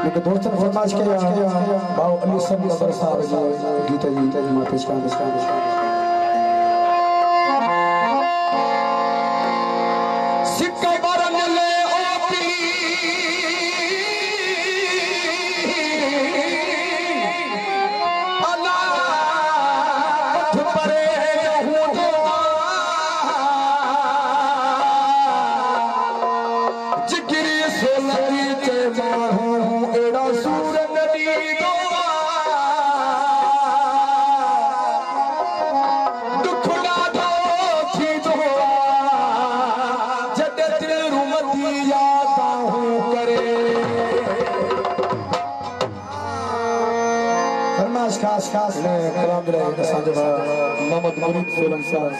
लेकिन दोस्तन फरमाइश के बाव अली सब नंबर साहब जी गीत जी मां पेश कर सिक्के बारन ले ओपी अला पथ परे जिगरी सोलरी के माहू एड़ा सूर नदी दो दुख ना दो थी दो जद दिल रुमती याद हूं करे फरमाइश खास खास ने कलाम रहे संजय मोहम्मद मुरीद सोलन साहब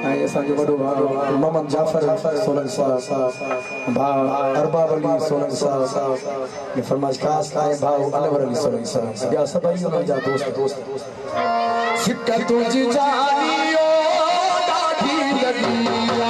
आई संजय बड़ो मोहम्मद जाफर सोलन साहब भा अरबाब अली सोलन साहब ये फरमाइश खास आए भाव अनवर अली सोलन साहब या सब भाई उन जा दोस्त सिक्का तुझी जानियो दाढ़ी लगिया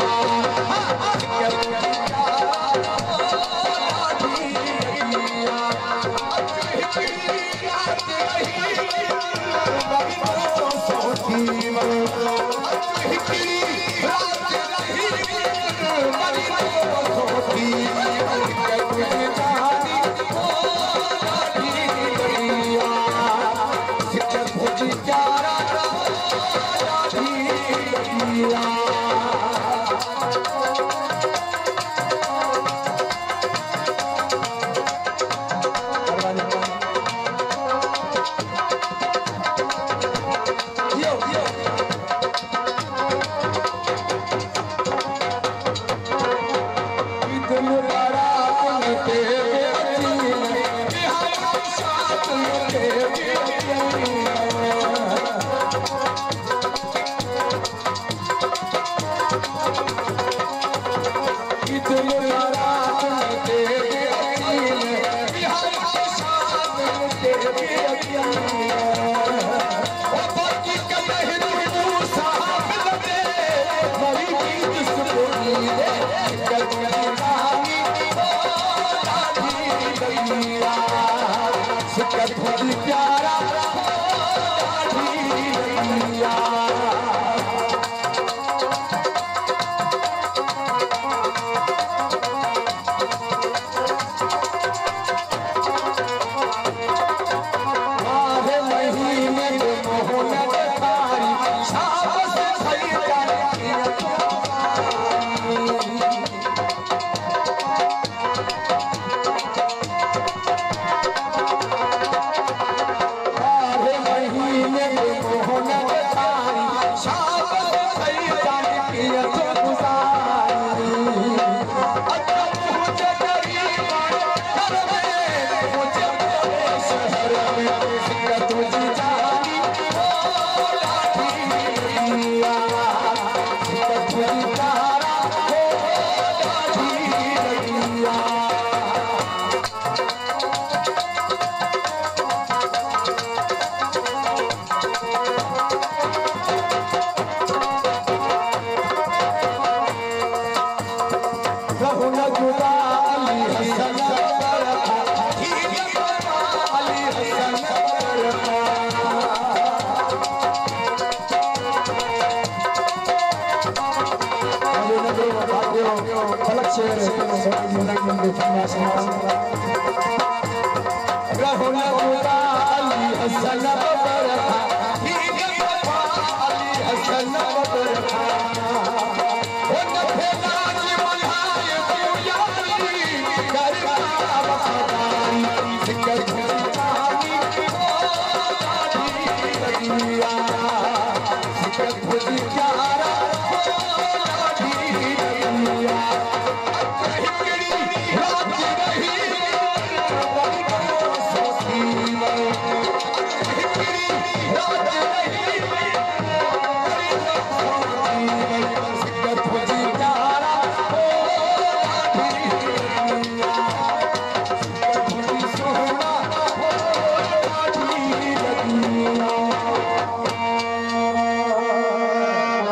Flex